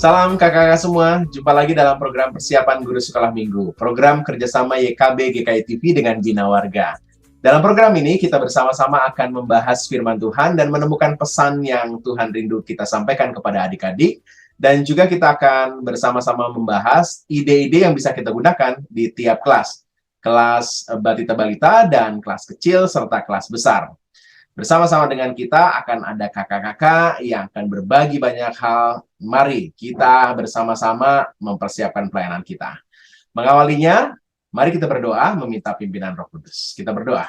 Salam kakak-kakak semua, jumpa lagi dalam program persiapan guru sekolah minggu, program kerjasama YKB GKI TV dengan Bina Warga. Dalam program ini, kita bersama-sama akan membahas firman Tuhan dan menemukan pesan yang Tuhan rindu kita sampaikan kepada adik-adik, dan juga kita akan bersama-sama membahas ide-ide yang bisa kita gunakan di tiap kelas balita-balita dan kelas kecil serta kelas besar. Bersama-sama dengan kita akan ada kakak-kakak yang akan berbagi banyak hal. Mari kita bersama-sama mempersiapkan pelayanan kita. Mengawalinya, mari kita berdoa meminta pimpinan Roh Kudus. Kita berdoa.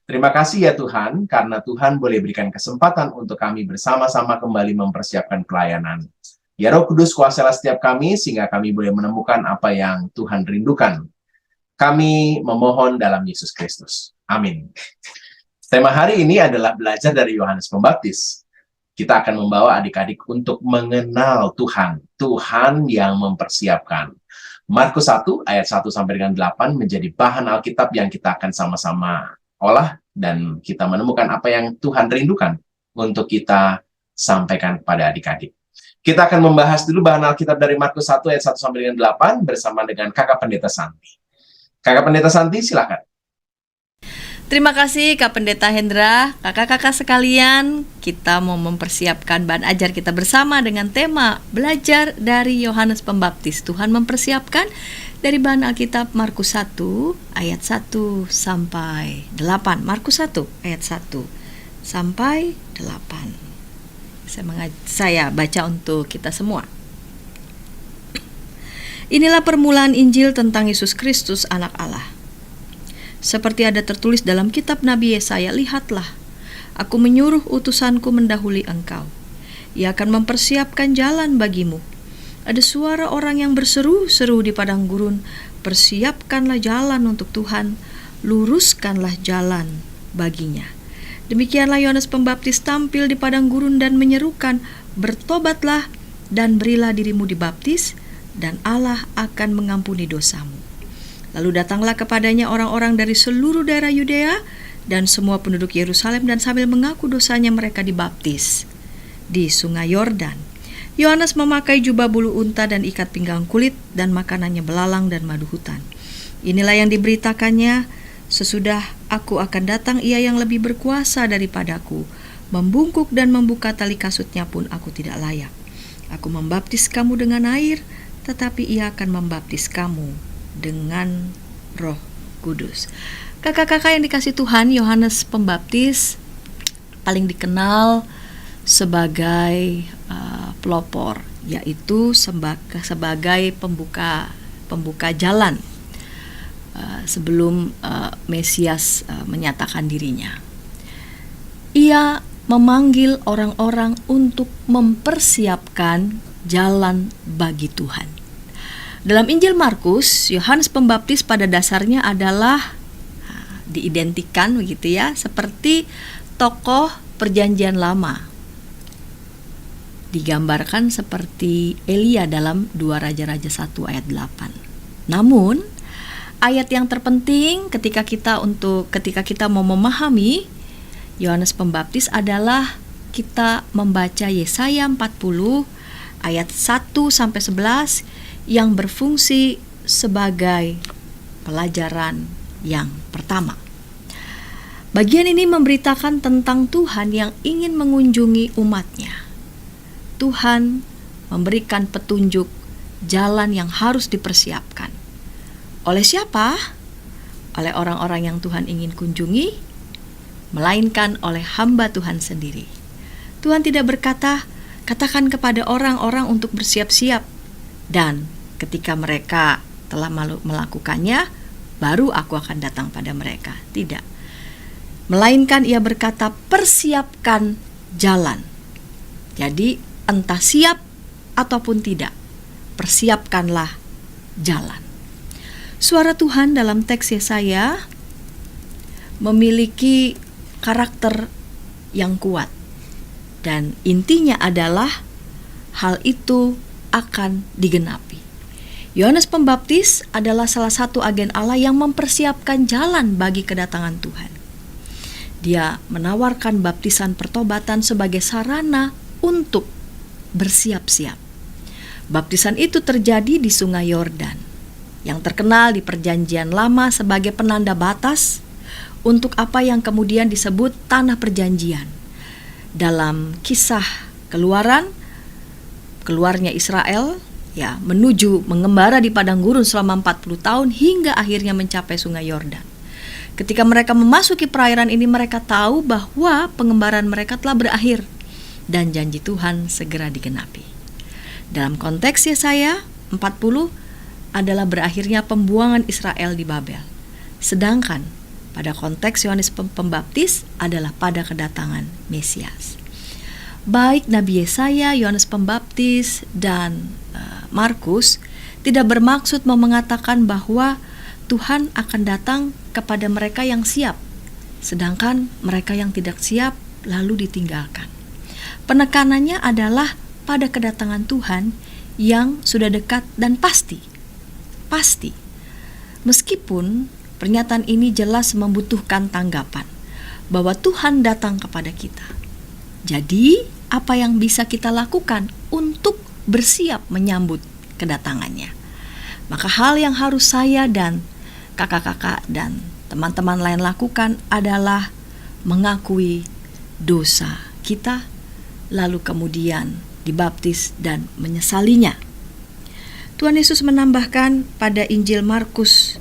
Terima kasih ya Tuhan, karena Tuhan boleh berikan kesempatan untuk kami bersama-sama kembali mempersiapkan pelayanan. Ya Roh Kudus, kuasailah setiap kami, sehingga kami boleh menemukan apa yang Tuhan rindukan. Kami memohon dalam Yesus Kristus. Amin. Tema hari ini adalah belajar dari Yohanes Pembaptis. Kita akan membawa adik-adik untuk mengenal Tuhan, Tuhan yang mempersiapkan. Markus 1 ayat 1 sampai dengan 8 menjadi bahan Alkitab yang kita akan sama-sama olah dan kita menemukan apa yang Tuhan rindukan untuk kita sampaikan kepada adik-adik. Kita akan membahas dulu bahan Alkitab dari Markus 1 ayat 1 sampai dengan 8 bersama dengan Kakak Pendeta Santi. Kakak Pendeta Santi, silakan. Terima kasih Kak Pendeta Hendra. Kakak-kakak sekalian, kita mau mempersiapkan bahan ajar kita bersama dengan tema belajar dari Yohanes Pembaptis. Tuhan mempersiapkan dari bahan Alkitab Markus 1 ayat 1 sampai 8. Markus 1 ayat 1 sampai 8. Saya baca untuk kita semua. Inilah permulaan Injil tentang Yesus Kristus, Anak Allah. Seperti ada tertulis dalam kitab Nabi Yesaya, lihatlah, aku menyuruh utusanku mendahului engkau. Ia akan mempersiapkan jalan bagimu. Ada suara orang yang berseru-seru di padang gurun, persiapkanlah jalan untuk Tuhan, luruskanlah jalan baginya. Demikianlah Yohanes Pembaptis tampil di padang gurun dan menyerukan, bertobatlah dan berilah dirimu dibaptis, dan Allah akan mengampuni dosamu. Lalu datanglah kepadanya orang-orang dari seluruh daerah Yudea dan semua penduduk Yerusalem, dan sambil mengaku dosanya mereka dibaptis di sungai Yordan. Yohanes memakai jubah bulu unta dan ikat pinggang kulit, dan makanannya belalang dan madu hutan. Inilah yang diberitakannya, sesudah aku akan datang ia yang lebih berkuasa daripadaku, membungkuk dan membuka tali kasutnya pun aku tidak layak. Aku membaptis kamu dengan air, tetapi ia akan membaptis kamu dengan Roh Kudus. Kakak-kakak yang dikasih Tuhan, Yohanes Pembaptis paling dikenal sebagai pelopor, yaitu sebagai pembuka jalan sebelum Mesias menyatakan dirinya. Ia memanggil orang-orang untuk mempersiapkan jalan bagi Tuhan. Dalam Injil Markus, Yohanes Pembaptis pada dasarnya adalah diidentikan begitu ya, seperti tokoh Perjanjian Lama. Digambarkan seperti Elia dalam 2 Raja-Raja 1 ayat 8. Namun, ayat yang terpenting ketika kita mau memahami Yohanes Pembaptis adalah kita membaca Yesaya 40 ayat 1 sampai 11 yang berfungsi sebagai pelajaran yang pertama. Bagian ini memberitakan tentang Tuhan yang ingin mengunjungi umatnya. Tuhan memberikan petunjuk jalan yang harus dipersiapkan. Oleh siapa? Oleh orang-orang yang Tuhan ingin kunjungi, melainkan oleh hamba Tuhan sendiri. Tuhan tidak berkata, katakan kepada orang-orang untuk bersiap-siap, dan ketika mereka telah melakukannya, baru aku akan datang pada mereka. Tidak. Melainkan ia berkata, persiapkan jalan. Jadi, entah siap ataupun tidak, persiapkanlah jalan. Suara Tuhan dalam teks Yesaya memiliki karakter yang kuat. Dan intinya adalah hal itu akan digenapi. Yohanes Pembaptis adalah salah satu agen Allah yang mempersiapkan jalan bagi kedatangan Tuhan. Dia menawarkan baptisan pertobatan sebagai sarana untuk bersiap-siap. Baptisan itu terjadi di Sungai Yordan, yang terkenal di Perjanjian Lama sebagai penanda batas untuk apa yang kemudian disebut Tanah Perjanjian. Dalam kisah keluarnya Israel menuju mengembara di padang gurun selama 40 tahun hingga akhirnya mencapai Sungai Yordan. Ketika mereka memasuki perairan ini, mereka tahu bahwa pengembaraan mereka telah berakhir dan janji Tuhan segera digenapi. Dalam konteks Yesaya 40 adalah berakhirnya pembuangan Israel di Babel. Sedangkan pada konteks Yohanes Pembaptis adalah pada kedatangan Mesias. Baik Nabi Yesaya, Yohanes Pembaptis, dan Markus tidak bermaksud mengatakan bahwa Tuhan akan datang kepada mereka yang siap, sedangkan mereka yang tidak siap lalu ditinggalkan. Penekanannya adalah pada kedatangan Tuhan yang sudah dekat dan pasti. Meskipun pernyataan ini jelas membutuhkan tanggapan bahwa Tuhan datang kepada kita. Jadi, apa yang bisa kita lakukan untuk bersiap menyambut kedatangannya? Maka hal yang harus saya dan kakak-kakak dan teman-teman lain lakukan adalah mengakui dosa kita, lalu kemudian dibaptis dan menyesalinya. Tuhan Yesus menambahkan pada Injil Markus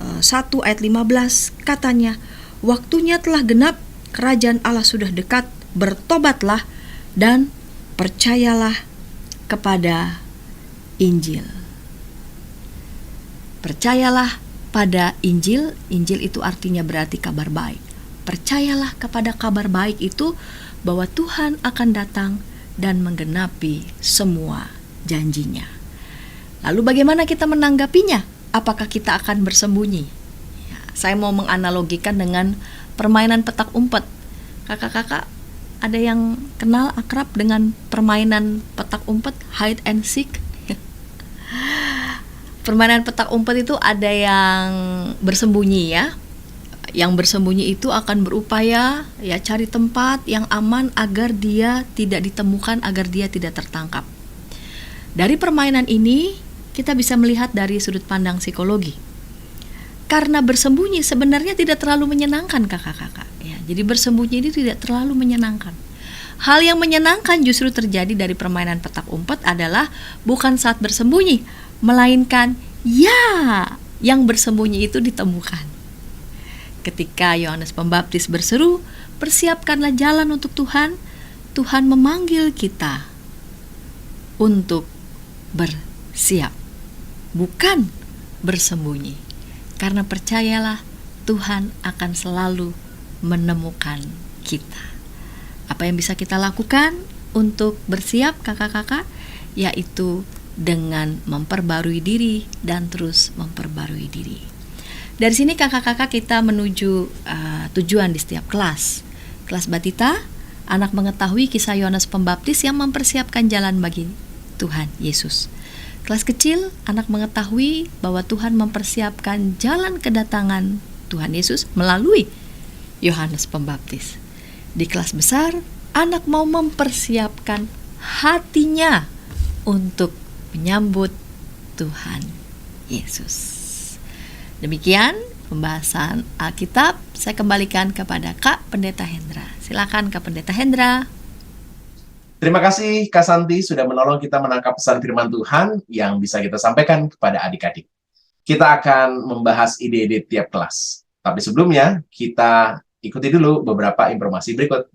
1 ayat 15, katanya, "Waktunya telah genap, kerajaan Allah sudah dekat, bertobatlah dan percayalah kepada Injil." Percayalah pada Injil. Injil itu artinya berarti kabar baik. Percayalah kepada kabar baik itu bahwa Tuhan akan datang dan menggenapi semua janjinya. Lalu bagaimana kita menanggapinya? Apakah kita akan bersembunyi? Saya mau menganalogikan dengan permainan petak umpet. Kakak-kakak, ada yang kenal akrab dengan permainan petak umpet, hide and seek? Permainan petak umpet itu ada yang bersembunyi ya. Yang bersembunyi itu akan berupaya cari tempat yang aman agar dia tidak ditemukan, agar dia tidak tertangkap. Dari permainan ini kita bisa melihat dari sudut pandang psikologi. Karena bersembunyi sebenarnya tidak terlalu menyenangkan kakak-kakak. Jadi bersembunyi ini tidak terlalu menyenangkan. Hal yang menyenangkan justru terjadi dari permainan petak umpet adalah bukan saat bersembunyi, melainkan yang bersembunyi itu ditemukan. Ketika Yohanes Pembaptis berseru, "Persiapkanlah jalan untuk Tuhan," Tuhan memanggil kita untuk bersiap, bukan bersembunyi. Karena percayalah, Tuhan akan selalu menemukan kita. Apa yang bisa kita lakukan untuk bersiap kakak-kakak? Yaitu dengan memperbarui diri dan terus memperbarui diri. Dari sini kakak-kakak kita menuju tujuan di setiap kelas. Kelas Batita, anak mengetahui kisah Yohanes Pembaptis yang mempersiapkan jalan bagi Tuhan Yesus. Kelas kecil, anak mengetahui bahwa Tuhan mempersiapkan jalan kedatangan Tuhan Yesus melalui Yohanes Pembaptis. Di kelas besar, anak mau mempersiapkan hatinya untuk menyambut Tuhan Yesus. Demikian pembahasan Alkitab. Saya kembalikan kepada Kak Pendeta Hendra. Silakan Kak Pendeta Hendra. Terima kasih Kak Santi sudah menolong kita menangkap pesan firman Tuhan yang bisa kita sampaikan kepada adik-adik. Kita akan membahas ide-ide tiap kelas. Tapi sebelumnya, kita ikuti dulu beberapa informasi berikut.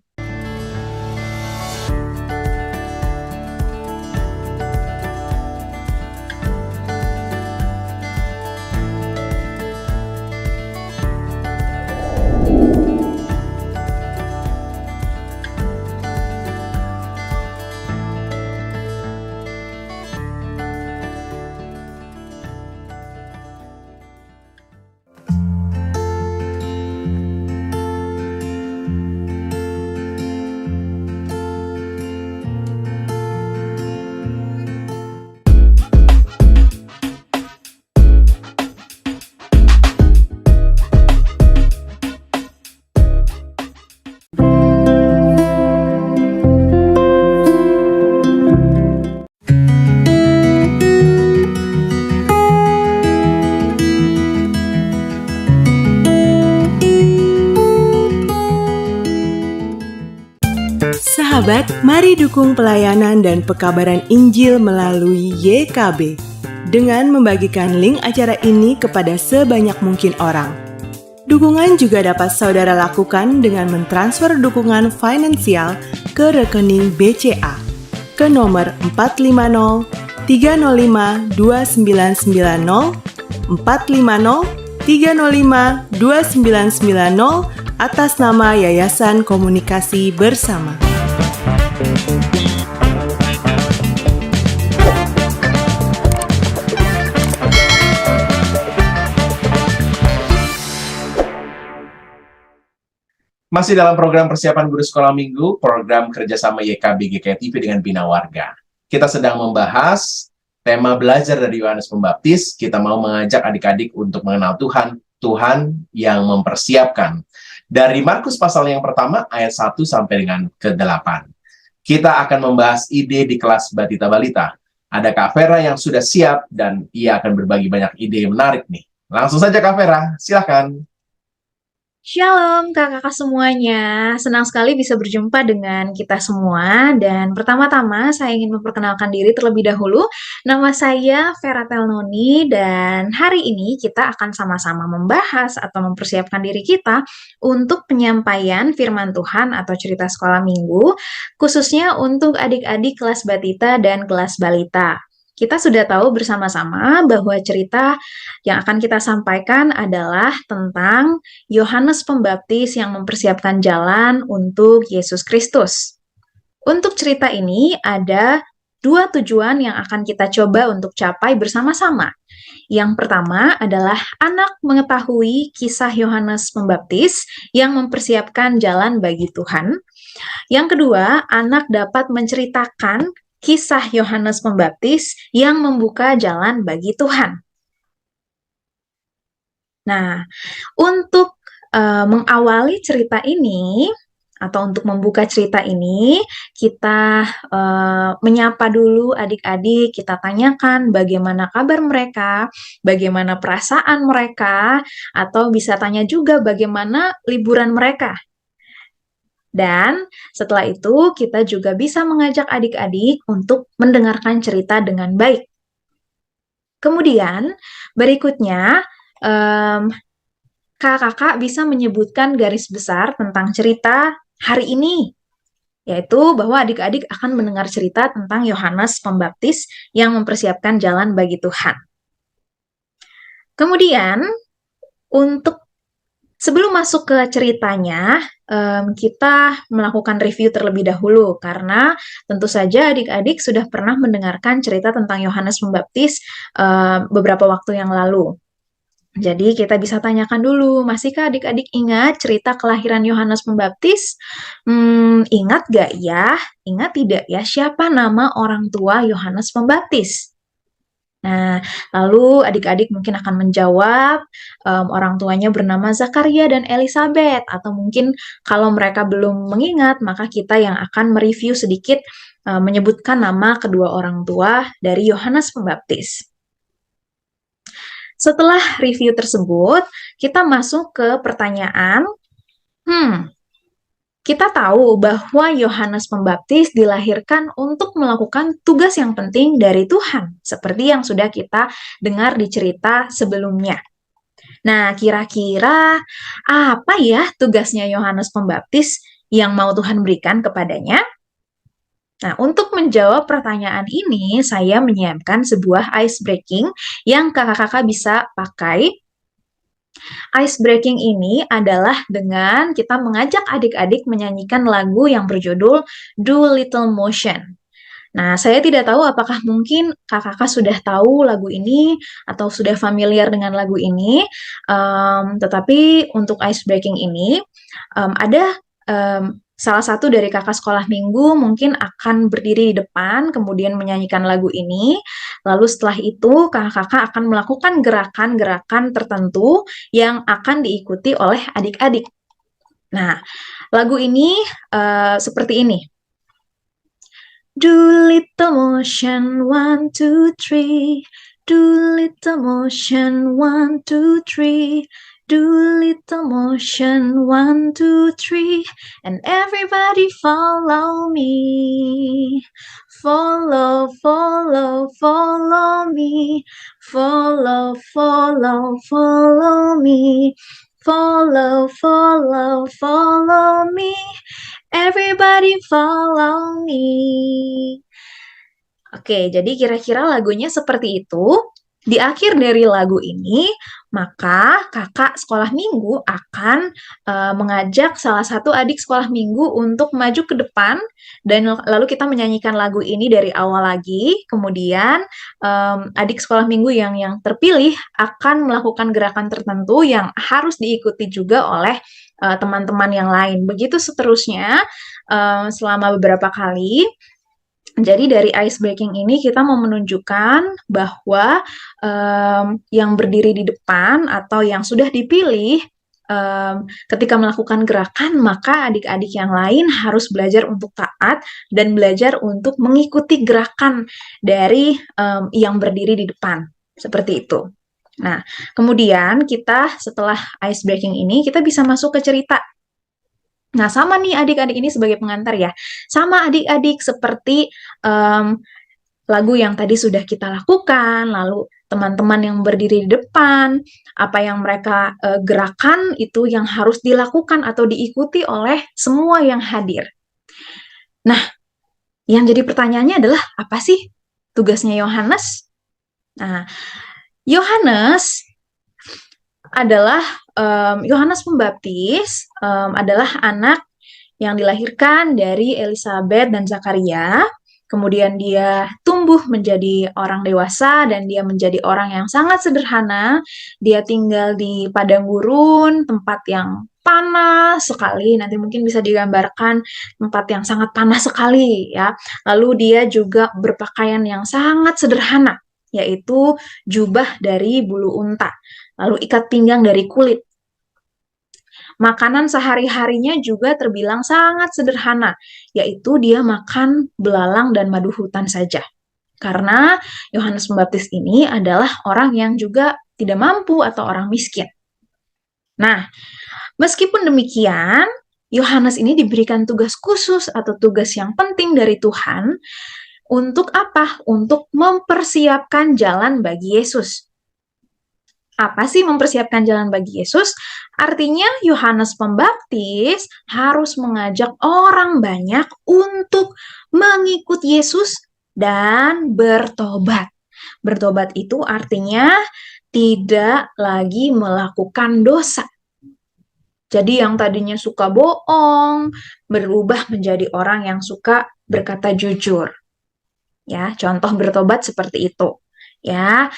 sahabat, mari dukung pelayanan dan pekabaran Injil melalui YKB dengan membagikan link acara ini kepada sebanyak mungkin orang. Dukungan juga dapat saudara lakukan dengan mentransfer dukungan finansial ke rekening BCA ke nomor 450 305 2990 450 305 2990 atas nama Yayasan Komunikasi Bersama. Masih dalam program persiapan guru sekolah minggu, program kerjasama YKB GKI TV dengan Bina Warga. Kita sedang membahas tema belajar dari Yohanes Pembaptis. Kita mau mengajak adik-adik untuk mengenal Tuhan, Tuhan yang mempersiapkan. Dari Markus pasal yang pertama, ayat 1 sampai dengan ke-8. Kita akan membahas ide di kelas Batita Balita. Ada Kak Vera yang sudah siap, dan ia akan berbagi banyak ide yang menarik nih. Langsung saja Kak Vera, silakan. Shalom kakak-kakak semuanya, senang sekali bisa berjumpa dengan kita semua. Dan pertama-tama saya ingin memperkenalkan diri terlebih dahulu. Nama saya Vera Telnoni dan hari ini kita akan sama-sama membahas atau mempersiapkan diri kita untuk penyampaian firman Tuhan atau cerita sekolah minggu, khususnya untuk adik-adik kelas Batita dan kelas Balita. Kita sudah tahu bersama-sama bahwa cerita yang akan kita sampaikan adalah tentang Yohanes Pembaptis yang mempersiapkan jalan untuk Yesus Kristus. Untuk cerita ini ada dua tujuan yang akan kita coba untuk capai bersama-sama. Yang pertama adalah anak mengetahui kisah Yohanes Pembaptis yang mempersiapkan jalan bagi Tuhan. Yang kedua, anak dapat menceritakan kisah Yohanes Pembaptis yang membuka jalan bagi Tuhan. Nah, untuk mengawali cerita ini, atau untuk membuka cerita ini, kita menyapa dulu adik-adik, kita tanyakan bagaimana kabar mereka, bagaimana perasaan mereka, atau bisa tanya juga bagaimana liburan mereka. Dan setelah itu kita juga bisa mengajak adik-adik untuk mendengarkan cerita dengan baik. Kemudian berikutnya kakak-kakak bisa menyebutkan garis besar tentang cerita hari ini, yaitu bahwa adik-adik akan mendengar cerita tentang Yohanes Pembaptis yang mempersiapkan jalan bagi Tuhan. Kemudian untuk sebelum masuk ke ceritanya, kita melakukan review terlebih dahulu, karena tentu saja adik-adik sudah pernah mendengarkan cerita tentang Yohanes Pembaptis beberapa waktu yang lalu. Jadi kita bisa tanyakan dulu, masihkah adik-adik ingat cerita kelahiran Yohanes Pembaptis? Ingat gak ya? Ingat tidak ya? Siapa nama orang tua Yohanes Pembaptis? Nah, lalu adik-adik mungkin akan menjawab orang tuanya bernama Zakaria dan Elizabeth, atau mungkin kalau mereka belum mengingat, maka kita yang akan mereview sedikit menyebutkan nama kedua orang tua dari Yohanes Pembaptis. Setelah review tersebut, kita masuk ke pertanyaan, kita tahu bahwa Yohanes Pembaptis dilahirkan untuk melakukan tugas yang penting dari Tuhan, seperti yang sudah kita dengar di cerita sebelumnya. Nah, kira-kira apa ya tugasnya Yohanes Pembaptis yang mau Tuhan berikan kepadanya? Nah, untuk menjawab pertanyaan ini, saya menyiapkan sebuah ice breaking yang kakak-kakak bisa pakai. Ice breaking ini adalah dengan kita mengajak adik-adik menyanyikan lagu yang berjudul Do Little Motion. Nah, saya tidak tahu apakah mungkin kakak-kakak sudah tahu lagu ini atau sudah familiar dengan lagu ini, tetapi untuk ice breaking ini ada salah satu dari kakak sekolah minggu mungkin akan berdiri di depan, kemudian menyanyikan lagu ini. Lalu setelah itu, kakak-kakak akan melakukan gerakan-gerakan tertentu yang akan diikuti oleh adik-adik. Nah, lagu ini seperti ini. Do little motion, 1, 2, 3. Do little motion, 1, 2, 3. Do little motion, 1, 2, 3, and everybody follow me. Follow, follow, follow me. Follow, follow, follow me. Follow, follow, follow me. Everybody follow me. Oke, jadi kira-kira lagunya seperti itu. Di akhir dari lagu ini, maka kakak sekolah minggu akan mengajak salah satu adik sekolah minggu untuk maju ke depan, dan lalu kita menyanyikan lagu ini dari awal lagi. Kemudian adik sekolah minggu yang terpilih akan melakukan gerakan tertentu yang harus diikuti juga oleh teman-teman yang lain. Begitu seterusnya selama beberapa kali. Jadi dari ice breaking ini kita mau menunjukkan bahwa yang berdiri di depan atau yang sudah dipilih ketika melakukan gerakan, maka adik-adik yang lain harus belajar untuk taat dan belajar untuk mengikuti gerakan dari yang berdiri di depan. Seperti itu. Nah, kemudian kita setelah ice breaking ini, kita bisa masuk ke cerita. Nah, sama nih adik-adik ini sebagai pengantar ya. Sama adik-adik seperti lagu yang tadi sudah kita lakukan, lalu teman-teman yang berdiri di depan, apa yang mereka gerakan itu yang harus dilakukan atau diikuti oleh semua yang hadir. Nah, yang jadi pertanyaannya adalah apa sih tugasnya Yohanes? Nah, Yohanes adalah Yohanes Pembaptis adalah anak yang dilahirkan dari Elizabeth dan Zakaria. Kemudian dia tumbuh menjadi orang dewasa dan dia menjadi orang yang sangat sederhana. Dia tinggal di padang gurun, tempat yang panas sekali. Nanti mungkin bisa digambarkan tempat yang sangat panas sekali ya. Lalu dia juga berpakaian yang sangat sederhana, yaitu jubah dari bulu unta. Lalu ikat pinggang dari kulit. Makanan sehari-harinya juga terbilang sangat sederhana, yaitu dia makan belalang dan madu hutan saja. Karena Yohanes Pembaptis ini adalah orang yang juga tidak mampu atau orang miskin. Nah, meskipun demikian, Yohanes ini diberikan tugas khusus atau tugas yang penting dari Tuhan. Untuk apa? Untuk mempersiapkan jalan bagi Yesus. Apa sih mempersiapkan jalan bagi Yesus? Artinya Yohanes Pembaptis harus mengajak orang banyak untuk mengikut Yesus dan bertobat. Bertobat itu artinya tidak lagi melakukan dosa. Jadi yang tadinya suka bohong, berubah menjadi orang yang suka berkata jujur. Ya, contoh bertobat seperti itu. Ya,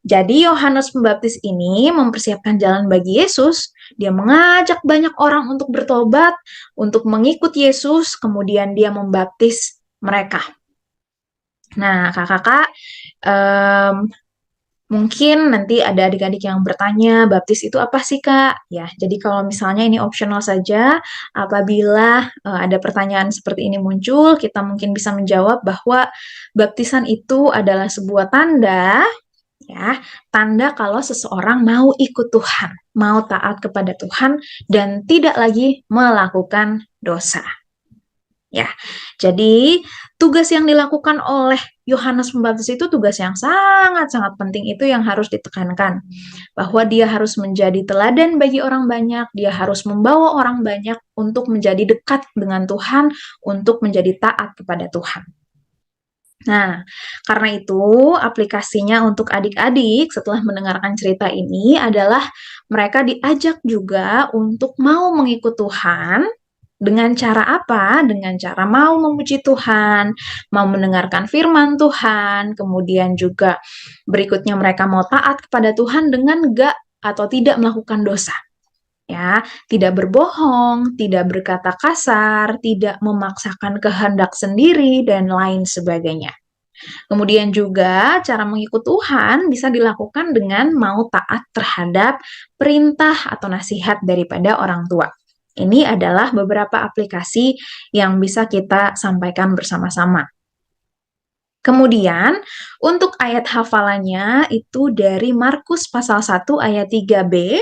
jadi Yohanes Pembaptis ini mempersiapkan jalan bagi Yesus. Dia mengajak banyak orang untuk bertobat, untuk mengikut Yesus, kemudian dia membaptis mereka. Nah, kakak-kakak, mungkin nanti ada adik-adik yang bertanya, baptis itu apa sih, Kak? Ya, jadi kalau misalnya ini opsional saja, apabila ada pertanyaan seperti ini muncul, kita mungkin bisa menjawab bahwa baptisan itu adalah sebuah tanda, ya, tanda kalau seseorang mau ikut Tuhan, mau taat kepada Tuhan, dan tidak lagi melakukan dosa. Ya, jadi tugas yang dilakukan oleh Yohanes Pembaptis itu tugas yang sangat-sangat penting, itu yang harus ditekankan. Bahwa dia harus menjadi teladan bagi orang banyak, dia harus membawa orang banyak untuk menjadi dekat dengan Tuhan, untuk menjadi taat kepada Tuhan. Nah, karena itu aplikasinya untuk adik-adik setelah mendengarkan cerita ini adalah mereka diajak juga untuk mau mengikut Tuhan. Dengan cara apa? Dengan cara mau memuji Tuhan, mau mendengarkan firman Tuhan, kemudian juga berikutnya mereka mau taat kepada Tuhan dengan gak atau tidak melakukan dosa. Ya, tidak berbohong, tidak berkata kasar, tidak memaksakan kehendak sendiri, dan lain sebagainya. Kemudian juga cara mengikut Tuhan bisa dilakukan dengan mau taat terhadap perintah atau nasihat daripada orang tua. Ini adalah beberapa aplikasi yang bisa kita sampaikan bersama-sama. Kemudian, untuk ayat hafalannya itu dari Markus pasal 1 ayat 3b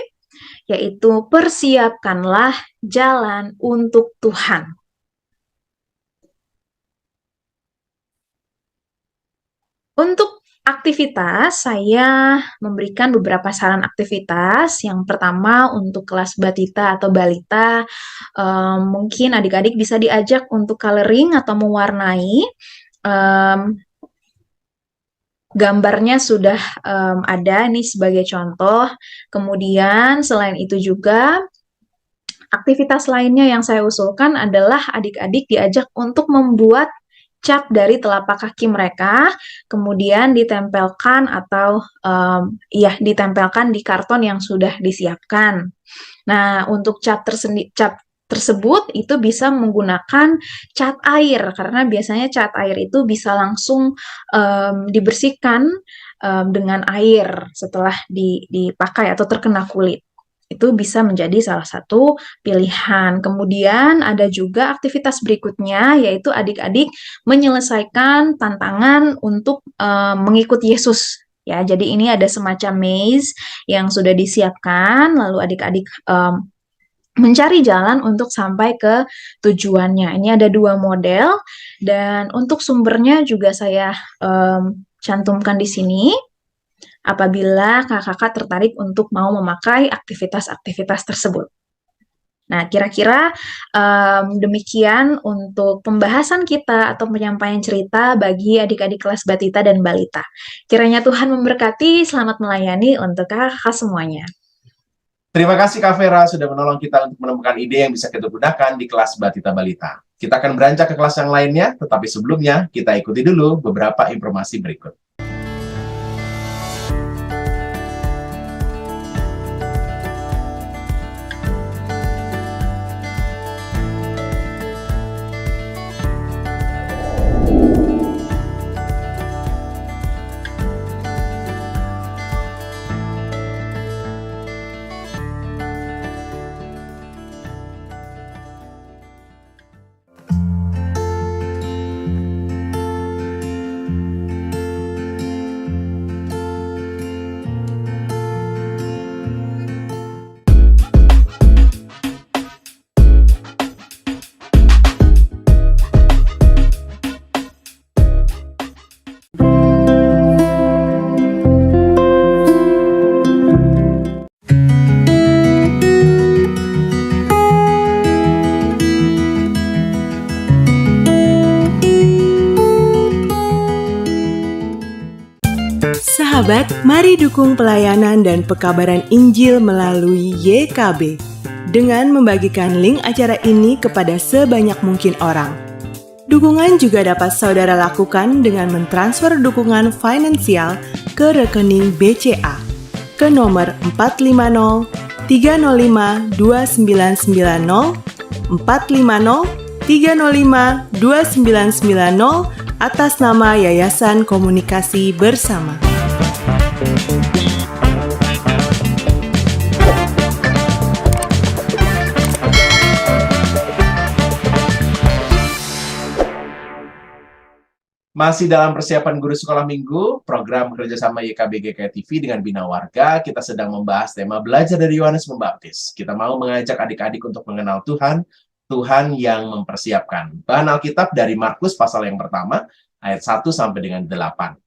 yaitu persiapkanlah jalan untuk Tuhan. Untuk aktivitas, saya memberikan beberapa saran aktivitas. Yang pertama untuk kelas batita atau balita, mungkin adik-adik bisa diajak untuk coloring atau mewarnai. Gambarnya sudah ada nih sebagai contoh. Kemudian selain itu juga aktivitas lainnya yang saya usulkan adalah adik-adik diajak untuk membuat cat dari telapak kaki mereka, kemudian ditempelkan atau ditempelkan di karton yang sudah disiapkan. Nah, untuk cat tersebut itu bisa menggunakan cat air, karena biasanya cat air itu bisa langsung dibersihkan dengan air setelah dipakai atau terkena kulit. Itu bisa menjadi salah satu pilihan. Kemudian ada juga aktivitas berikutnya, yaitu adik-adik menyelesaikan tantangan untuk mengikuti Yesus. Ya, jadi ini ada semacam maze yang sudah disiapkan, lalu adik-adik mencari jalan untuk sampai ke tujuannya. Ini ada 2 model, dan untuk sumbernya juga saya cantumkan di sini. Apabila kakak-kakak tertarik untuk mau memakai aktivitas-aktivitas tersebut. Nah, kira-kira demikian untuk pembahasan kita atau penyampaian cerita bagi adik-adik kelas batita dan balita. Kiranya Tuhan memberkati, selamat melayani untuk kakak semuanya. Terima kasih Kak Vera sudah menolong kita untuk menemukan ide yang bisa kita gunakan di kelas batita balita. Kita akan beranjak ke kelas yang lainnya, tetapi sebelumnya kita ikuti dulu beberapa informasi berikut. Sahabat, mari dukung pelayanan dan pekabaran Injil melalui YKB dengan membagikan link acara ini kepada sebanyak mungkin orang. Dukungan juga dapat saudara lakukan dengan mentransfer dukungan finansial ke rekening BCA ke nomor 450 305 2990 450 305 2990 atas nama Yayasan Komunikasi Bersama. Masih dalam persiapan guru sekolah minggu, program kerjasama YKB GKI TV dengan Bina Warga, kita sedang membahas tema belajar dari Yohanes Pembaptis. Kita mau mengajak adik-adik untuk mengenal Tuhan, Tuhan yang mempersiapkan. Bahan Alkitab dari Markus pasal yang pertama, ayat 1 sampai dengan 8.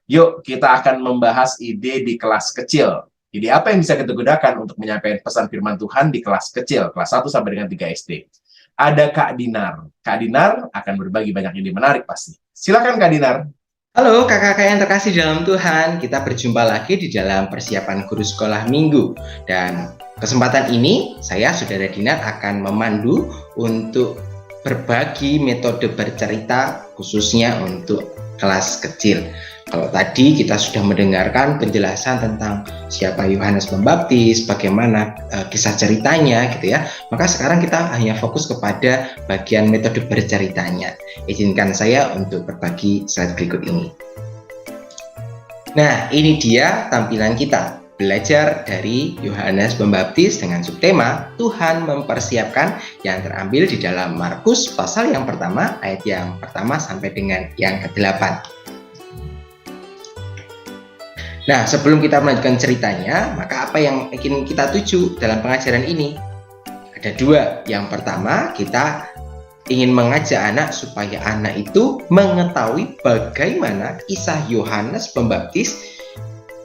Yuk, kita akan membahas ide di kelas kecil. Ide apa yang bisa kita gunakan untuk menyampaikan pesan firman Tuhan di kelas kecil, kelas 1 sampai dengan 3 SD. Ada Kak Dinar. Kak Dinar akan berbagi banyak ide menarik pasti. Silakan Kak Dinar. Halo kakak-kakak yang terkasih dalam Tuhan, kita berjumpa lagi di dalam persiapan guru sekolah minggu. Dan kesempatan ini, saya, Saudara Dinar, akan memandu untuk berbagi metode bercerita khususnya untuk kelas kecil. Kalau tadi kita sudah mendengarkan penjelasan tentang siapa Yohanes Pembaptis, bagaimana kisah ceritanya gitu ya. Maka sekarang kita hanya fokus kepada bagian metode berceritanya. Izinkan saya untuk berbagi slide berikut ini. Nah, ini dia tampilan kita. Belajar dari Yohanes Pembaptis dengan subtema Tuhan mempersiapkan yang terambil di dalam Markus pasal yang pertama, ayat yang pertama sampai dengan yang ke-8. Nah, sebelum kita melanjutkan ceritanya, maka apa yang ingin kita tuju dalam pengajaran ini? Ada dua. Yang pertama, kita ingin mengajak anak supaya anak itu mengetahui bagaimana kisah Yohanes Pembaptis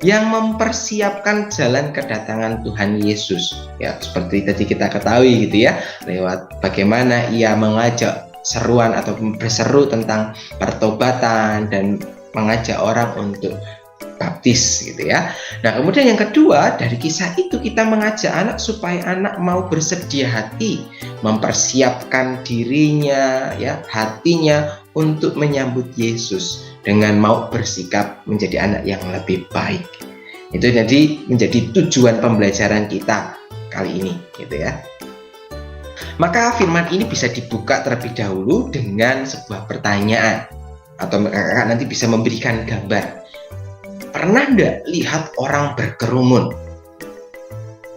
yang mempersiapkan jalan kedatangan Tuhan Yesus. Ya, seperti tadi kita ketahui gitu ya, lewat bagaimana ia mengajak seruan atau berseru tentang pertobatan dan mengajak orang untuk baptis gitu ya. Nah, kemudian yang kedua, dari kisah itu kita mengajak anak supaya anak mau bersedia hati, mempersiapkan dirinya ya, hatinya untuk menyambut Yesus dengan mau bersikap menjadi anak yang lebih baik. Itu jadi menjadi tujuan pembelajaran kita kali ini gitu ya. Maka firman ini bisa dibuka terlebih dahulu dengan sebuah pertanyaan, atau kakak nanti bisa memberikan gambar. Pernah enggak lihat orang berkerumun?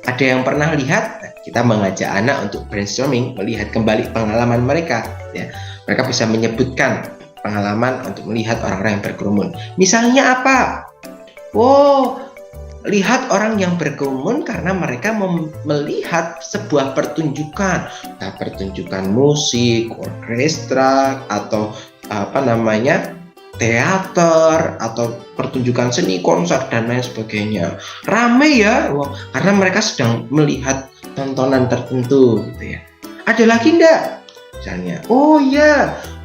Ada yang pernah lihat? Kita mengajak anak untuk brainstorming, melihat kembali pengalaman mereka ya. Mereka bisa menyebutkan pengalaman untuk melihat orang-orang yang berkerumun. Misalnya apa? Lihat orang yang berkerumun karena mereka melihat sebuah pertunjukan, pertunjukan musik, orkestra, atau teater, atau pertunjukan seni, konser dan lain sebagainya. Rame ya, karena mereka sedang melihat tontonan tertentu gitu ya. Ada lagi enggak? Misalnya,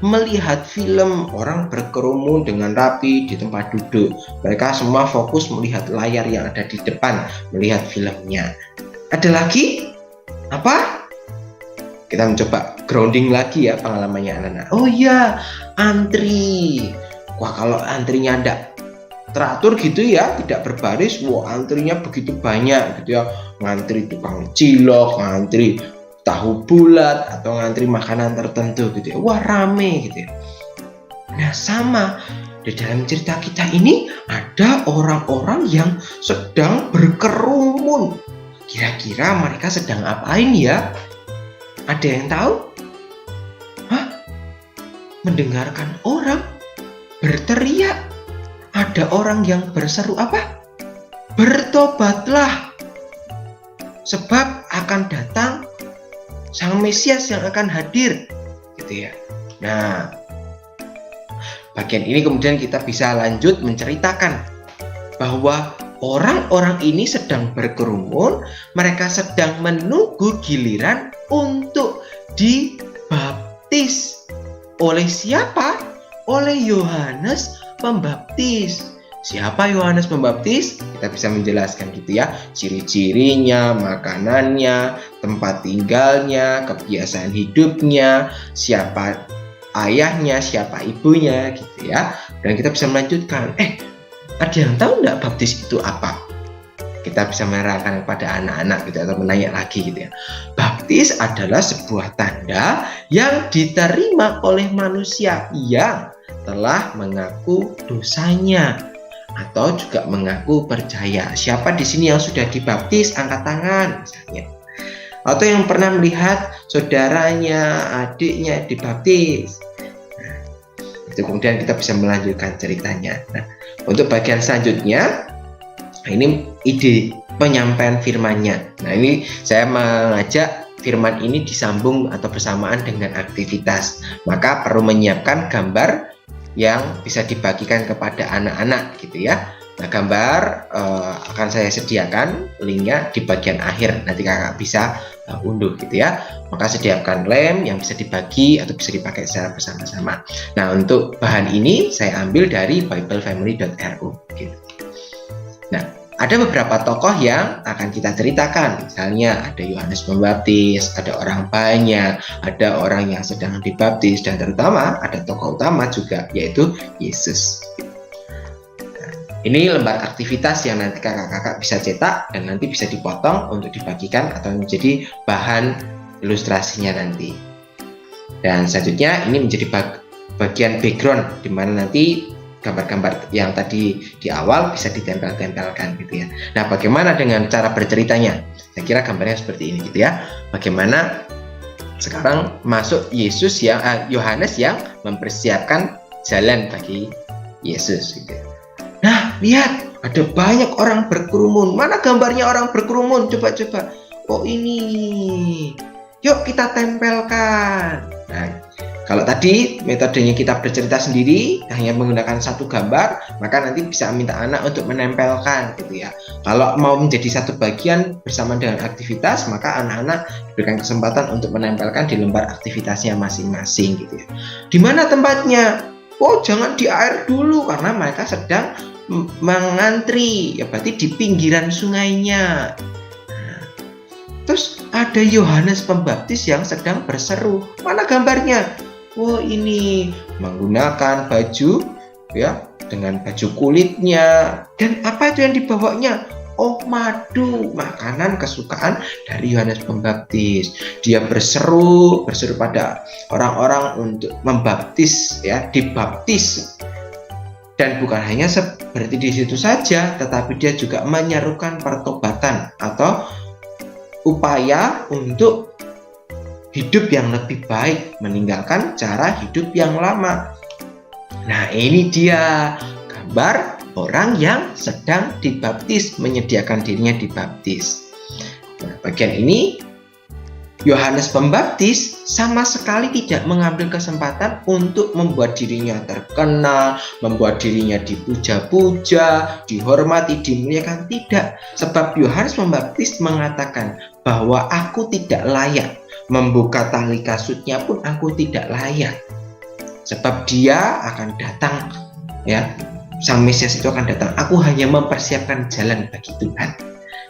melihat film orang berkerumun dengan rapi di tempat duduk. Mereka semua fokus melihat layar yang ada di depan, melihat filmnya. Ada lagi? Apa? Kita mencoba grounding lagi ya pengalamannya anak-anak. Antri. Kalau antrinya enggak teratur gitu ya, tidak berbaris, antrinya begitu banyak gitu ya. Ngantri tukang cilok, ngantri tahu bulat, atau ngantri makanan tertentu gitu ya. Rame gitu ya. Nah, sama di dalam cerita kita ini ada orang-orang yang sedang berkerumun. Kira-kira mereka sedang apain ya? Ada yang tahu? Mendengarkan orang berteriak. Ada orang yang berseru apa? Bertobatlah, sebab akan datang Sang Mesias yang akan hadir gitu ya. Nah, bagian ini kemudian kita bisa lanjut menceritakan bahwa orang-orang ini sedang berkerumun, mereka sedang menunggu giliran untuk dibaptis. Oleh siapa? Oleh Yohanes Pembaptis. Siapa Yohanes Pembaptis? Kita bisa menjelaskan gitu ya, ciri-cirinya, makanannya, tempat tinggalnya, kebiasaan hidupnya, siapa ayahnya, siapa ibunya gitu ya. Dan kita bisa melanjutkan, ada yang tahu nggak baptis itu apa? Kita bisa menerangkan kepada anak-anak gitu, atau menanya lagi gitu ya. Baptis adalah sebuah tanda yang diterima oleh manusia yang telah mengaku dosanya atau juga mengaku percaya. Siapa di sini yang sudah dibaptis? Angkat tangan misalnya. Atau yang pernah melihat saudaranya, adiknya dibaptis. Nah, itu kemudian kita bisa melanjutkan ceritanya. Nah, untuk bagian selanjutnya, ini ide penyampaian firman-nya. Nah, ini saya mengajak firman ini disambung atau bersamaan dengan aktivitas. Maka perlu menyiapkan gambar yang bisa dibagikan kepada anak-anak gitu ya. Nah, gambar akan saya sediakan linknya di bagian akhir, nanti kakak bisa unduh gitu ya. Maka sediakan lem yang bisa dibagi atau bisa dipakai secara bersama-sama. Nah, untuk bahan ini saya ambil dari biblefamily.ru gitu. Nah, ada beberapa tokoh yang akan kita ceritakan. Misalnya ada Yohanes Pembaptis, ada orang banyak, ada orang yang sedang dibaptis, dan terutama ada tokoh utama juga, yaitu Yesus. Nah, ini lembar aktivitas yang nanti kakak-kakak bisa cetak dan nanti bisa dipotong untuk dibagikan atau menjadi bahan ilustrasinya nanti. Dan selanjutnya ini menjadi bagian background di mana nanti gambar-gambar yang tadi di awal bisa ditempel-tempelkan gitu ya. Nah, bagaimana dengan cara berceritanya? Saya kira gambarnya seperti ini gitu ya. Bagaimana sekarang masuk Yohanes yang mempersiapkan jalan bagi Yesus gitu. Nah, lihat ada banyak orang berkerumun. Mana gambarnya orang berkerumun? Coba-coba. Oh ini. Yuk kita tempelkan. Nah, kalau tadi metodenya kita bercerita sendiri, hanya menggunakan satu gambar, maka nanti bisa minta anak untuk menempelkan gitu ya. Kalau mau menjadi satu bagian bersama dengan aktivitas, maka anak-anak diberikan kesempatan untuk menempelkan di lembar aktivitasnya masing-masing gitu ya. Di mana tempatnya? Oh, jangan di air dulu karena mereka sedang mengantri. Ya berarti di pinggiran sungainya. Nah, terus ada Yohanes Pembaptis yang sedang berseru. Mana gambarnya? Oh ini menggunakan baju ya dengan baju kulitnya, dan apa itu yang dibawanya? Oh madu, makanan kesukaan dari Yohanes Pembaptis. Dia berseru pada orang-orang untuk membaptis ya, dibaptis. Dan bukan hanya seperti di situ saja, tetapi dia juga menyerukan pertobatan atau upaya untuk hidup yang lebih baik, meninggalkan cara hidup yang lama. Nah, ini dia gambar orang yang sedang dibaptis, menyediakan dirinya dibaptis. Nah, bagian ini Yohanes Pembaptis sama sekali tidak mengambil kesempatan untuk membuat dirinya terkenal, membuat dirinya dipuja-puja, dihormati, dimuliakan. Tidak, sebab Yohanes Pembaptis mengatakan bahwa aku tidak layak, membuka tali kasutnya pun aku tidak layak, sebab dia akan datang ya, Sang Mesias itu akan datang. Aku hanya mempersiapkan jalan bagi Tuhan.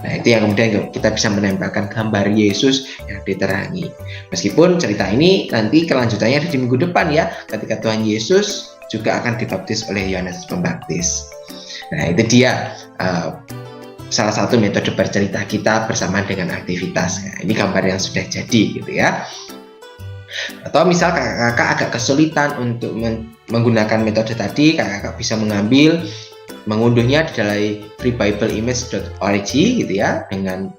Nah, itu yang kemudian kita bisa menempelkan gambar Yesus yang diterangi. Meskipun cerita ini nanti kelanjutannya ada di minggu depan ya, ketika Tuhan Yesus juga akan dibaptis oleh Yohanes Pembaptis. Nah, itu dia salah satu metode bercerita kita bersama dengan aktivitas. Nah, ini gambar yang sudah jadi gitu ya. Atau misal kakak-kakak agak kesulitan untuk menggunakan metode tadi, kakak-kakak bisa mengunduhnya dari freebibleimage.org gitu ya, dengan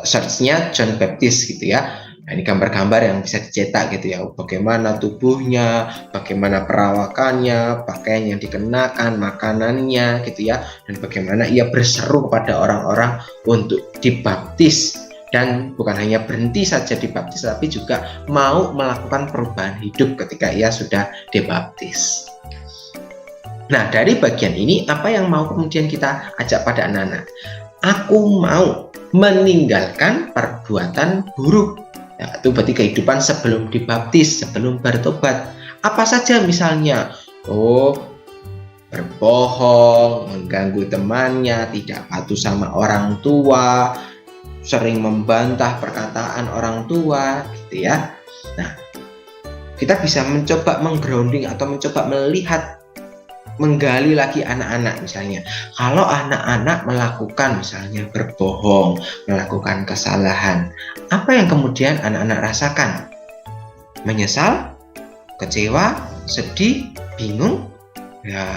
search-nya John Baptist gitu ya. Nah, ini gambar-gambar yang bisa dicetak gitu ya, bagaimana tubuhnya, bagaimana perawakannya, pakaian yang dikenakan, makanannya gitu ya, dan bagaimana ia berseru kepada orang-orang untuk dibaptis, dan bukan hanya berhenti saja dibaptis, tapi juga mau melakukan perubahan hidup ketika ia sudah dibaptis. Nah, dari bagian ini apa yang mau kemudian kita ajak pada anak-anak? Aku mau meninggalkan perbuatan buruk. Ya, itu berarti kehidupan sebelum dibaptis, sebelum bertobat. Apa saja misalnya? Oh, berbohong, mengganggu temannya, tidak patuh sama orang tua, sering membantah perkataan orang tua, gitu ya. Nah, kita bisa mencoba menggrounding atau mencoba melihat, menggali lagi anak-anak misalnya. Kalau anak-anak melakukan misalnya berbohong, melakukan kesalahan, apa yang kemudian anak-anak rasakan? Menyesal, kecewa, sedih, bingung? Ya,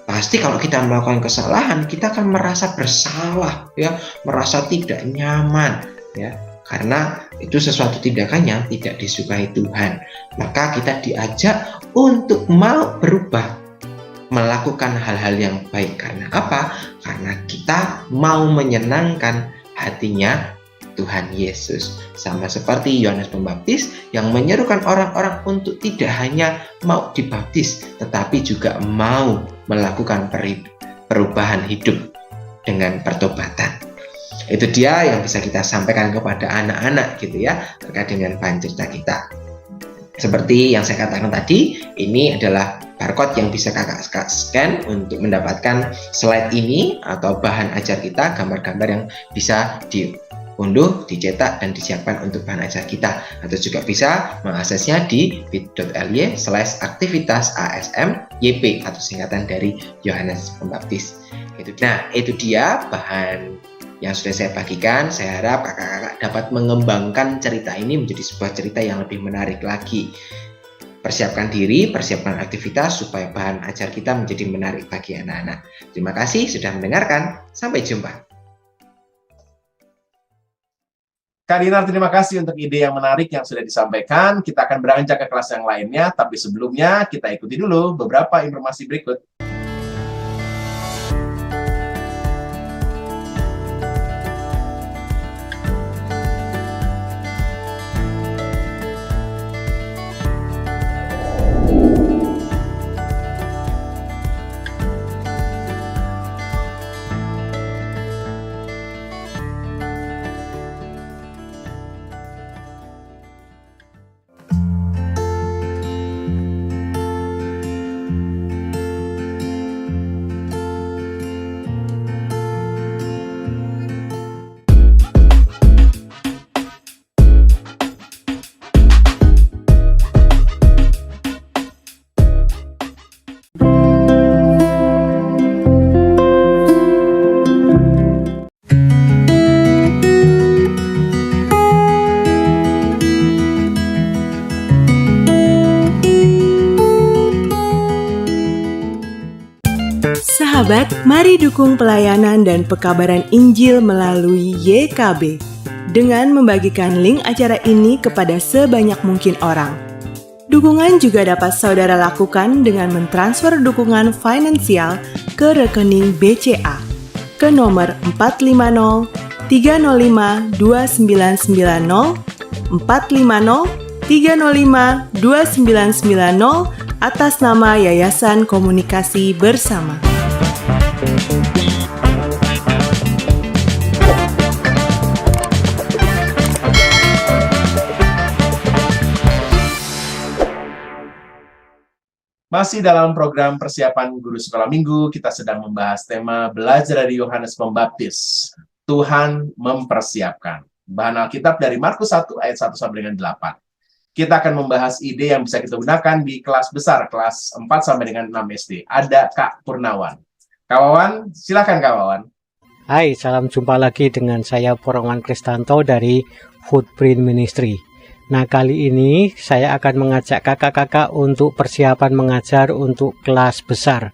pasti kalau kita melakukan kesalahan, kita akan merasa bersalah, ya, merasa tidak nyaman, ya, karena itu sesuatu tindakan yang tidak disukai Tuhan. Maka kita diajak untuk mau berubah, melakukan hal-hal yang baik. Karena apa? Karena kita mau menyenangkan hatinya Tuhan Yesus. Sama seperti Yohanes Pembaptis yang menyerukan orang-orang untuk tidak hanya mau dibaptis, tetapi juga mau melakukan perubahan hidup dengan pertobatan. Itu dia yang bisa kita sampaikan kepada anak-anak gitu ya, terkait dengan bahan cerita kita. Seperti yang saya katakan tadi, ini adalah barcode yang bisa kakak scan untuk mendapatkan slide ini atau bahan ajar kita, gambar-gambar yang bisa diunduh, dicetak, dan disiapkan untuk bahan ajar kita. Atau juga bisa mengaksesnya di bit.ly/aktivitas-asm-yp atau singkatan dari Yohanes Pembaptis. Nah, itu dia bahan yang sudah saya bagikan. Saya harap kakak-kakak dapat mengembangkan cerita ini menjadi sebuah cerita yang lebih menarik lagi. Persiapkan diri, persiapkan aktivitas supaya bahan ajar kita menjadi menarik bagi anak-anak. Terima kasih sudah mendengarkan. Sampai jumpa. Kak Dinar, terima kasih untuk ide yang menarik yang sudah disampaikan. Kita akan beranjak ke kelas yang lainnya, tapi sebelumnya kita ikuti dulu beberapa informasi berikut. Sahabat, mari dukung pelayanan dan pekabaran Injil melalui YKB dengan membagikan link acara ini kepada sebanyak mungkin orang. Dukungan juga dapat saudara lakukan dengan mentransfer dukungan finansial ke rekening BCA ke nomor 450 305 2990 450 305 2990 atas nama Yayasan Komunikasi Bersama. Masih dalam program persiapan guru sekolah minggu, kita sedang membahas tema belajar dari Yohanes Pembaptis. Tuhan mempersiapkan. Bahan Alkitab dari Markus 1 ayat 1 sampai dengan 8. Kita akan membahas ide yang bisa kita gunakan di kelas besar, kelas 4 sampai dengan 6 SD. Ada Kak Purnawan. Kak Wawan, silakan Kak Wawan. Hai, salam jumpa lagi dengan saya Purnawan Kristanto dari Footprint Ministry. Nah, kali ini saya akan mengajak kakak-kakak untuk persiapan mengajar untuk kelas besar.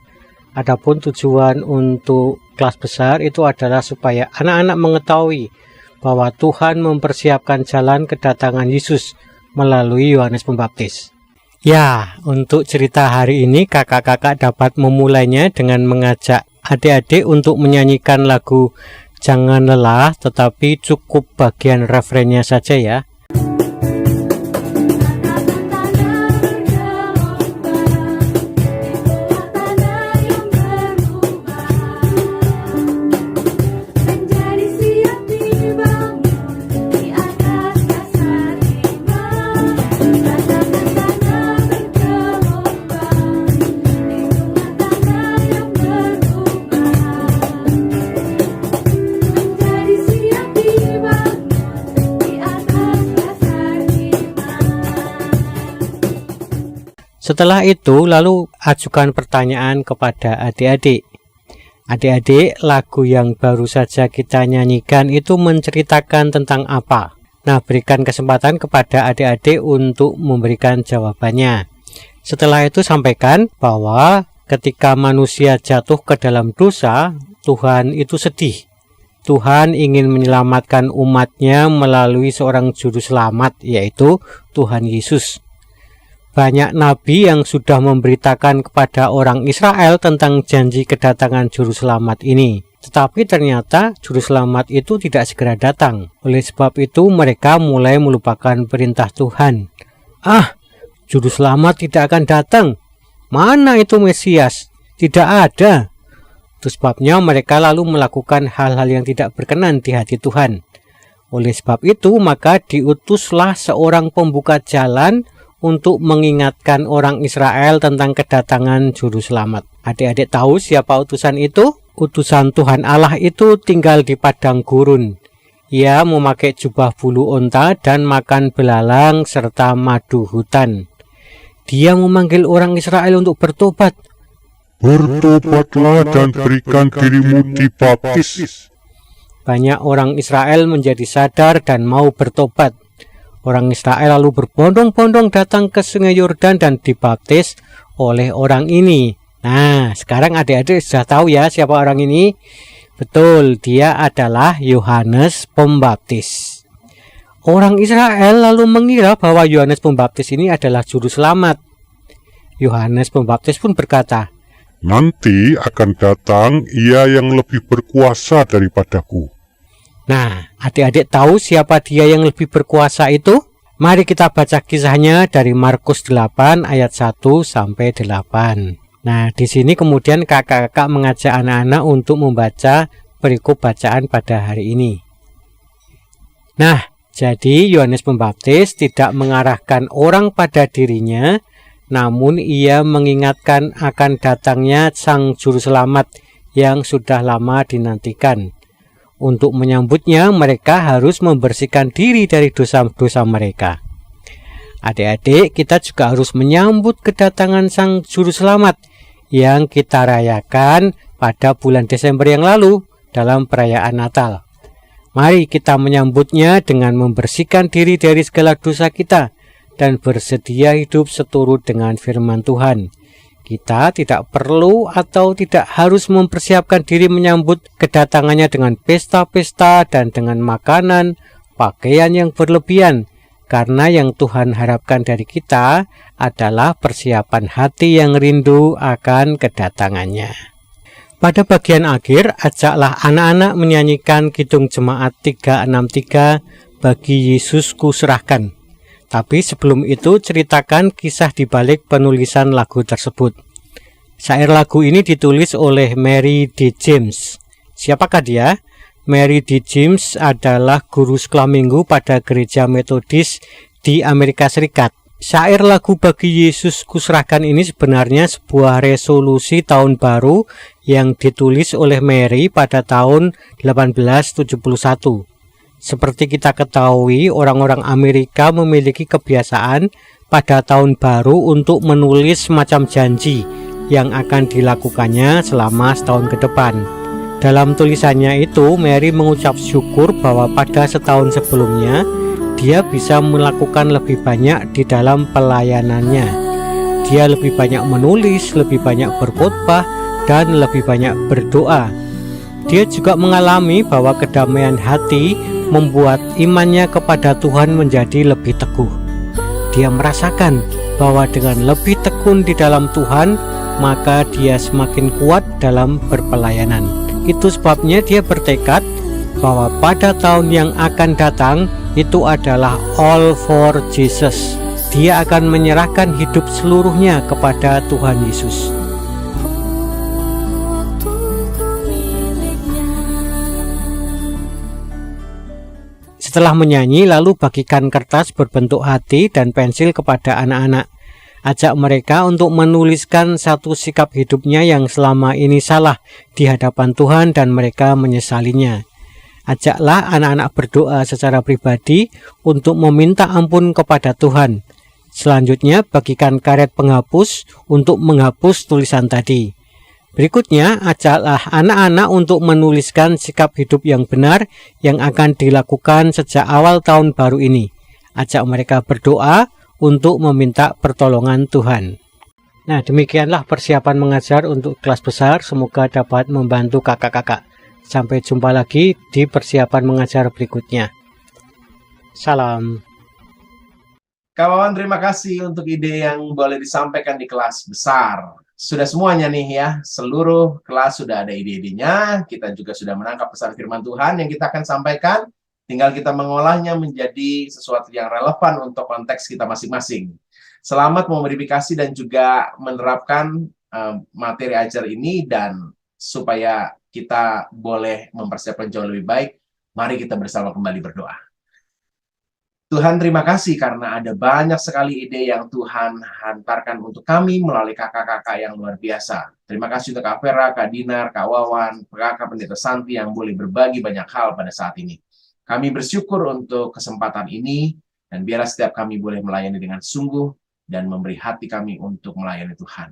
Adapun tujuan untuk kelas besar itu adalah supaya anak-anak mengetahui bahwa Tuhan mempersiapkan jalan kedatangan Yesus melalui Yohanes Pembaptis. Ya, untuk cerita hari ini kakak-kakak dapat memulainya dengan mengajak adik-adik untuk menyanyikan lagu Jangan Lelah, tetapi cukup bagian refrennya saja ya. Setelah itu, lalu ajukan pertanyaan kepada adik-adik. Adik-adik, lagu yang baru saja kita nyanyikan itu menceritakan tentang apa? Nah, berikan kesempatan kepada adik-adik untuk memberikan jawabannya. Setelah itu, sampaikan bahwa ketika manusia jatuh ke dalam dosa, Tuhan itu sedih. Tuhan ingin menyelamatkan umatnya melalui seorang juru selamat, yaitu Tuhan Yesus. Banyak nabi yang sudah memberitakan kepada orang Israel tentang janji kedatangan juru selamat ini. Tetapi ternyata juru selamat itu tidak segera datang. Oleh sebab itu mereka mulai melupakan perintah Tuhan. Juru selamat tidak akan datang. Mana itu Mesias? Tidak ada. Itu sebabnya mereka lalu melakukan hal-hal yang tidak berkenan di hati Tuhan. Oleh sebab itu maka diutuslah seorang pembuka jalan untuk mengingatkan orang Israel tentang kedatangan juru selamat. Adik-adik tahu siapa utusan itu? Utusan Tuhan Allah itu tinggal di padang gurun. Ia memakai jubah bulu onta dan makan belalang serta madu hutan. Dia memanggil orang Israel untuk bertobat. Bertobatlah dan berikan dirimu dibaptis. Banyak orang Israel menjadi sadar dan mau bertobat. Orang Israel lalu berbondong-bondong datang ke sungai Yordan dan dibaptis oleh orang ini. Nah, sekarang adik-adik sudah tahu ya siapa orang ini? Betul, dia adalah Yohanes Pembaptis. Orang Israel lalu mengira bahwa Yohanes Pembaptis ini adalah juru selamat. Yohanes Pembaptis pun berkata, Nanti akan datang ia yang lebih berkuasa daripadaku. Nah, adik-adik tahu siapa dia yang lebih berkuasa itu? Mari kita baca kisahnya dari Markus 8 ayat 1 sampai 8. Nah, di sini kemudian kakak-kakak mengajak anak-anak untuk membaca perikop bacaan pada hari ini. Nah, jadi Yohanes Pembaptis tidak mengarahkan orang pada dirinya, namun ia mengingatkan akan datangnya Sang Juru Selamat yang sudah lama dinantikan. Untuk menyambutnya, mereka harus membersihkan diri dari dosa-dosa mereka. Adik-adik, kita juga harus menyambut kedatangan Sang Juru Selamat yang kita rayakan pada bulan Desember yang lalu dalam perayaan Natal. Mari kita menyambutnya dengan membersihkan diri dari segala dosa kita dan bersedia hidup seturut dengan firman Tuhan. Kita tidak perlu atau tidak harus mempersiapkan diri menyambut kedatangannya dengan pesta-pesta dan dengan makanan, pakaian yang berlebihan, karena yang Tuhan harapkan dari kita adalah persiapan hati yang rindu akan kedatangannya. Pada bagian akhir, ajaklah anak-anak menyanyikan kidung jemaat 363, bagi Yesus kuserahkan. Tapi sebelum itu ceritakan kisah di balik penulisan lagu tersebut. Syair lagu ini ditulis oleh Mary D. James. Siapakah dia? Mary D. James adalah guru sekolah minggu pada gereja Metodis di Amerika Serikat. Syair lagu bagi Yesus kuserahkan ini sebenarnya sebuah resolusi tahun baru yang ditulis oleh Mary pada tahun 1871. Seperti kita ketahui, orang-orang Amerika memiliki kebiasaan pada tahun baru untuk menulis semacam janji yang akan dilakukannya selama setahun ke depan. Dalam tulisannya itu, Mary mengucap syukur bahwa pada setahun sebelumnya, dia bisa melakukan lebih banyak di dalam pelayanannya. Dia lebih banyak menulis, lebih banyak berkhotbah, dan lebih banyak berdoa. Dia juga mengalami bahwa kedamaian hati membuat imannya kepada Tuhan menjadi lebih teguh. Dia merasakan bahwa dengan lebih tekun di dalam Tuhan, maka dia semakin kuat dalam berpelayanan. Itu sebabnya dia bertekad bahwa pada tahun yang akan datang itu adalah all for Jesus. Dia akan menyerahkan hidup seluruhnya kepada Tuhan Yesus. Setelah menyanyi, lalu bagikan kertas berbentuk hati dan pensil kepada anak-anak. Ajak mereka untuk menuliskan satu sikap hidupnya yang selama ini salah di hadapan Tuhan dan mereka menyesalinya. Ajaklah anak-anak berdoa secara pribadi untuk meminta ampun kepada Tuhan. Selanjutnya, bagikan karet penghapus untuk menghapus tulisan tadi. Berikutnya, ajaklah anak-anak untuk menuliskan sikap hidup yang benar yang akan dilakukan sejak awal tahun baru ini. Ajak mereka berdoa untuk meminta pertolongan Tuhan. Nah, demikianlah persiapan mengajar untuk kelas besar. Semoga dapat membantu kakak-kakak. Sampai jumpa lagi di persiapan mengajar berikutnya. Salam. Kak Wawan, terima kasih untuk ide yang boleh disampaikan di kelas besar. Sudah semuanya nih ya, seluruh kelas sudah ada ide-idenya, kita juga sudah menangkap pesan firman Tuhan yang kita akan sampaikan, tinggal kita mengolahnya menjadi sesuatu yang relevan untuk konteks kita masing-masing. Selamat memodifikasi dan juga menerapkan materi ajar ini, dan supaya kita boleh mempersiapkan jauh lebih baik, mari kita bersama kembali berdoa. Tuhan, terima kasih karena ada banyak sekali ide yang Tuhan hantarkan untuk kami melalui kakak-kakak yang luar biasa. Terima kasih untuk Kak Vera, Kak Dinar, Kak Wawan, Kakak Pendeta Santi yang boleh berbagi banyak hal pada saat ini. Kami bersyukur untuk kesempatan ini, dan biarlah setiap kami boleh melayani dengan sungguh dan memberi hati kami untuk melayani Tuhan.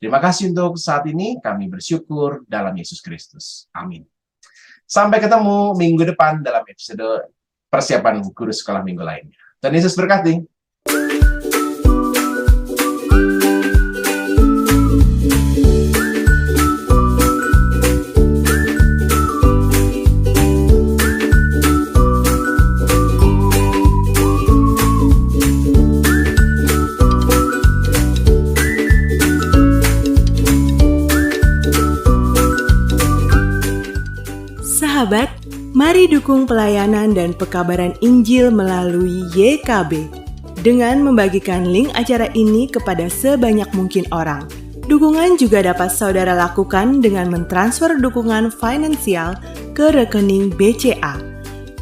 Terima kasih untuk saat ini, kami bersyukur dalam Yesus Kristus. Amin. Sampai ketemu minggu depan dalam episode persiapan guru sekolah minggu lainnya. Tuhan Yesus berkati. Sahabat, mari dukung pelayanan dan pekabaran Injil melalui YKB dengan membagikan link acara ini kepada sebanyak mungkin orang. Dukungan juga dapat saudara lakukan dengan mentransfer dukungan finansial ke rekening BCA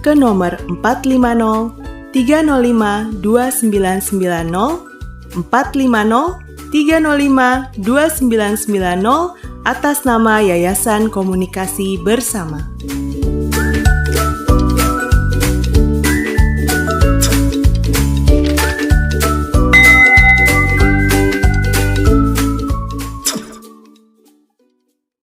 ke nomor 450 305 2990 450 305 2990 atas nama Yayasan Komunikasi Bersama.